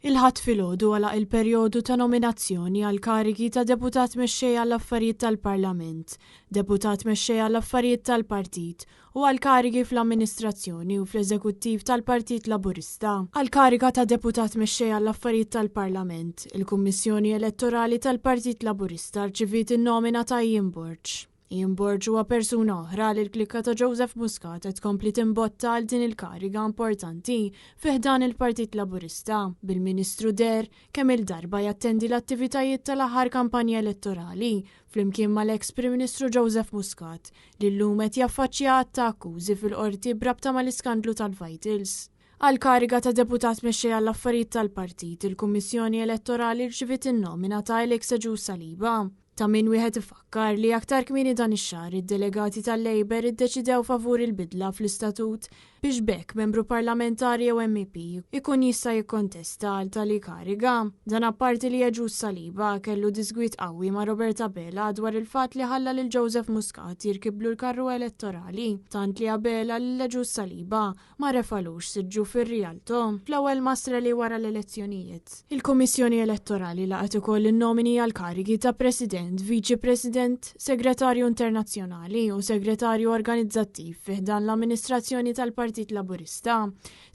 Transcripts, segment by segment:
Il-ħadd filgħodu għalaq il-perjodu ta' nominazzjoni għal karigi ta' deputat mexxej għall-affarijiet tal-Parlament, deputat mexxej għall-affarijiet tal-Partit u għal karigi fl-amministrazzjoni u fl-eżekuttiv tal-Partit Laburista. Għal kariga ta' deputat mexxej għall-affarijiet tal-Parlament, il-Kummissjoni Elettorali tal-Partit Laburista rċiviet in-nomina ta' Ian Burge. Ian Burge huwa persuna oħra li l-klikka ta' Joseph Muscat qed tkompli timbotta għal din il-kariga importanti fih dan il-Partit Laburista bil-Ministru Der kemm il-darba jattendi l-attivitajiet tal-aħħar kampanja elettorali flimkien mal-eks Prim Ministru Joseph Muscat li llum qed jaffaċċja attakkużi fil-qorti brabta mal-iskandlu tal-Vitals. Għal kariga ta' deputat mexxej għall-affarijiet tal-Partit, il-Kummissjoni Elettorali rċiviet in-nomina ta' Alex Agius Saliba. Ta' min wieħed ifakkar li aktar kmieni dan ix-xahar id-delegati tal-Labor iddeċidew favur il-bidla fl-istatut biex bekk membru parlamentari jew MEP ikun jista' jikkontesta għal tali kariga. Dan apparti li Agius Saliba kellu disgwit qawwi ma' Roberta Bela dwar il-fatt li ħalla lil Joseph Muscat jirkiblu l-karru elettorali, tant li Bela lil Agius Saliba ma refalux siġġu fir-Rialto fl-ewwel masra li wara l-elezzjonijiet. Il-Kummissjoni Elettorali laqgħet ukoll in-nomini għal karigi ta' President, Viċi President, Segretarju Internazzjonali u Segretarju Organizzattiv fih dan l-Amministrazzjoni tal-Partit Laburista,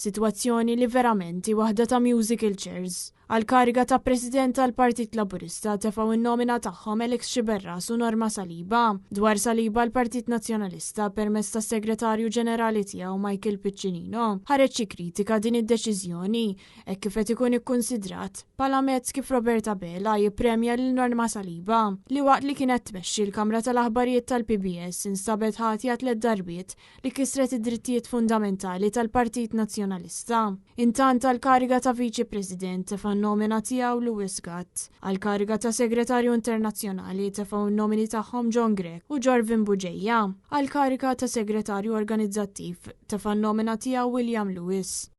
sitwazzjoni li veramenti waħda ta' musical chairs. Għal kariga ta' President tal-Partit Laburista tefgħu in-nomina tagħhom Alex Xiberras u Norma Saliba. Dwar Saliba l-Partit Nazzjonalista permezz tas-Segretarju Ġenerali tiegħu Michael Piccinino ħareġ xi kritika din id-deċiżjoni hekk kif qed ikun ikkunsidrat bħala mezz kif Roberta Bela jippremja lil Norma Saliba li waqt li kienet tmexxi l-Kamra tal-Aħbarijiet tal-PBS instabet ħatja 3 darbiet li kisret id-drittijiet fundamentali tal-Partit Nazzjonalista. Intant għall-kariga ta' Viċi President tefgħu nomina tiegħu Louis Gatt. Għal kariga ta' Segretarju Internazzjonali tefgħu n-nomini tagħhom John Grech u Jorvin Buġejja. Għal kariga ta' Segretarju Organizzattiv tefgħu n-nomina tiegħu William Lewis.